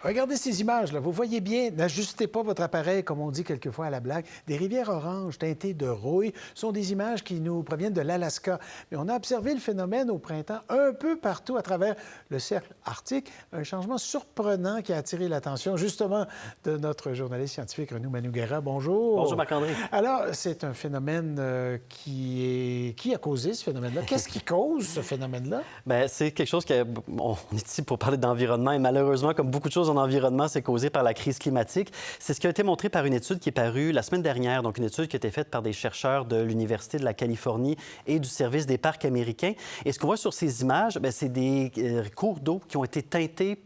Regardez ces images, là. Vous voyez bien, n'ajustez pas votre appareil, comme on dit quelquefois à la blague. Des rivières oranges teintées de rouille sont des images qui nous proviennent de l'Alaska. Mais on a observé le phénomène au printemps un peu partout à travers le cercle arctique. Un changement surprenant qui a attiré l'attention, justement, de notre journaliste scientifique Renaud Manouguera. Bonjour. Bonjour, Marc-André. Alors, c'est un phénomène qui a causé ce phénomène-là. Qu'est-ce qui cause ce phénomène-là? Bien, c'est quelque chose on est ici pour parler d'environnement et malheureusement, comme beaucoup de choses en environnement, c'est causé par la crise climatique. C'est ce qui a été montré par une étude qui est parue la semaine dernière, donc une étude qui a été faite par des chercheurs de l'Université de la Californie et du Service des parcs américains. Et ce qu'on voit sur ces images, bien, c'est des cours d'eau qui ont été teintés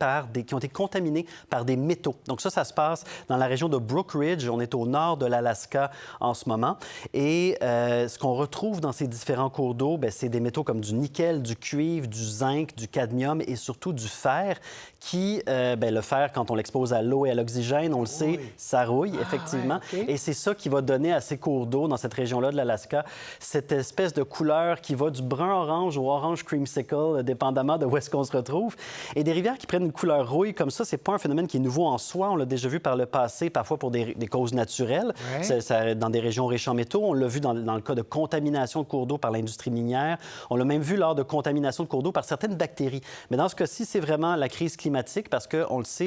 qui ont été contaminés par des métaux. Donc ça se passe dans la région de Brook Ridge. On est au nord de l'Alaska en ce moment. Et ce qu'on retrouve dans ces différents cours d'eau, bien, c'est des métaux comme du nickel, du cuivre, du zinc, du cadmium et surtout du fer qui, bien, le fer, quand on l'expose à l'eau et à l'oxygène, on le sait, ça rouille, effectivement. Ouais, okay. Et c'est ça qui va donner à ces cours d'eau, dans cette région-là de l'Alaska, cette espèce de couleur qui va du brun-orange au orange creamsicle, dépendamment de où est-ce qu'on se retrouve. Et des rivières qui prennent une couleur rouille comme ça, c'est pas un phénomène qui est nouveau en soi. On l'a déjà vu par le passé, parfois pour des causes naturelles, dans des régions riches en métaux. On l'a vu dans le cas de contamination de cours d'eau par l'industrie minière. On l'a même vu lors de contamination de cours d'eau par certaines bactéries. Mais dans ce cas-ci, c'est vraiment la crise climatique parce qu'on le sait,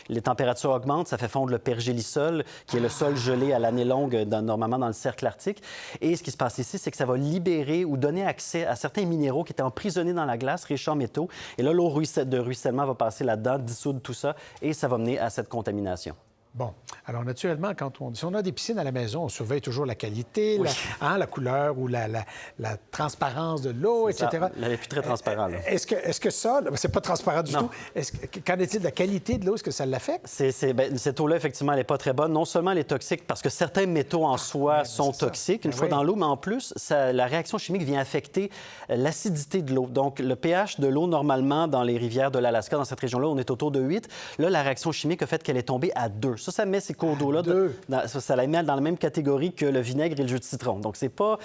les températures augmentent, ça fait fondre le pergélisol, qui est le sol gelé à l'année longue, normalement dans le cercle arctique. Et ce qui se passe ici, c'est que ça va libérer ou donner accès à certains minéraux qui étaient emprisonnés dans la glace, riches en métaux. Et là, l'eau de ruissellement va passer là-dedans, dissoudre tout ça, et ça va mener à cette contamination. Bon. Alors, naturellement, si on a des piscines à la maison, on surveille toujours la qualité, la couleur ou la transparence de l'eau, etc. Elle n'est plus très transparente. Est-ce que ça, c'est pas transparent du tout, qu'en est-il de la qualité de l'eau? Est-ce que ça l'affecte? Cette eau-là, effectivement, elle n'est pas très bonne. Non seulement elle est toxique parce que certains métaux en soi sont toxiques une fois dans l'eau, mais en plus, la réaction chimique vient affecter l'acidité de l'eau. Donc, le pH de l'eau, normalement, dans les rivières de l'Alaska, dans cette région-là, on est autour de 8. Là, la réaction chimique a fait qu'elle est tombée à 2. Ça met ces cours d'eau-là, ça la met dans la même catégorie que le vinaigre et le jus de citron. Donc, c'est pas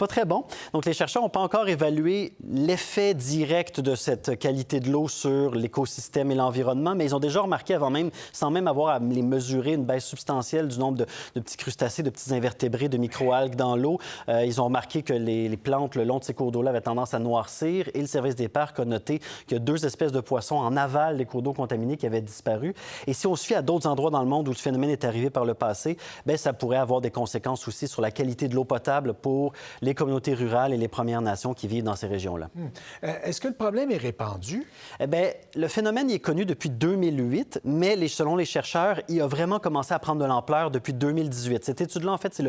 très bon. Donc, les chercheurs n'ont pas encore évalué l'effet direct de cette qualité de l'eau sur l'écosystème et l'environnement, mais ils ont déjà remarqué avant même, sans même avoir à les mesurer, une baisse substantielle du nombre de petits crustacés, de petits invertébrés, de microalgues dans l'eau. Ils ont remarqué que les plantes le long de ces cours d'eau-là avaient tendance à noircir et le Service des parcs a noté qu'il y a 2 espèces de poissons en aval des cours d'eau contaminés qui avaient disparu. Et si on se fie à d'autres endroits dans le monde où le phénomène est arrivé par le passé, bien, ça pourrait avoir des conséquences aussi sur la qualité de l'eau potable pour les communautés rurales et les Premières Nations qui vivent dans ces régions-là. Est-ce que le problème est répandu? Eh bien, le phénomène est connu depuis 2008, mais selon les chercheurs, il a vraiment commencé à prendre de l'ampleur depuis 2018. Cette étude-là, en fait, c'est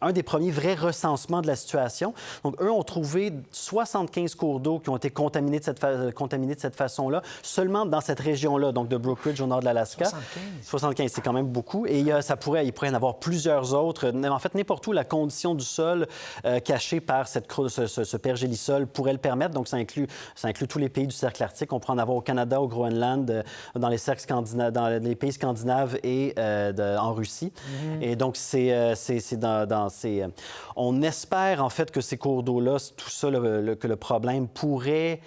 un des premiers vrais recensements de la situation. Donc, eux ont trouvé 75 cours d'eau qui ont été contaminés de cette façon-là, seulement dans cette région-là, donc de Brook Ridge au nord de l'Alaska. 75, c'est quand même beaucoup. Et il pourrait y en avoir plusieurs autres. En fait, n'importe où, la condition du sol cachée par ce pergélisol pourrait le permettre. Donc, ça inclut tous les pays du cercle arctique. On pourrait en avoir au Canada, au Groenland, dans les pays scandinaves et en Russie. Et donc, on espère, en fait, que ces cours d'eau-là, tout ça, que le problème pourrait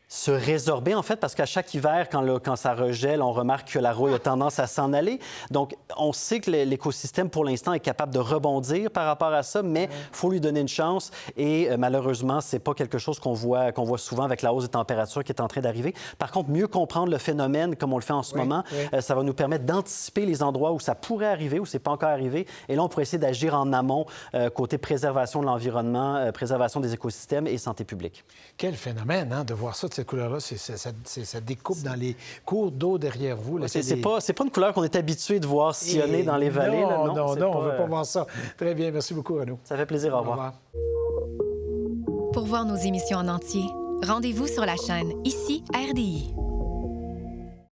se résorber, en fait, parce qu'à chaque hiver, quand ça regèle, on remarque que la rouille a tendance à s'en aller. Donc, on sait que l'écosystème, pour l'instant, est capable de rebondir par rapport à ça, mais il faut lui donner une chance. Et malheureusement, c'est pas quelque chose qu'on voit souvent avec la hausse des températures qui est en train d'arriver. Par contre, mieux comprendre le phénomène, comme on le fait en ce moment, ça va nous permettre d'anticiper les endroits où ça pourrait arriver, où c'est pas encore arrivé. Et là, on pourrait essayer d'agir en amont, côté préservation de l'environnement, préservation des écosystèmes et santé publique. Quel phénomène, hein, de voir ça, de cette couleur-là. Ça découpe dans les cours d'eau derrière vous. Là, c'est pas une couleur qu'on est habitué de voir sillonner dans les vallées. Non, on ne veut pas voir ça. Très bien, merci beaucoup, Renaud. Ça fait plaisir, au revoir. Pour voir nos émissions en entier, rendez-vous sur la chaîne Ici RDI.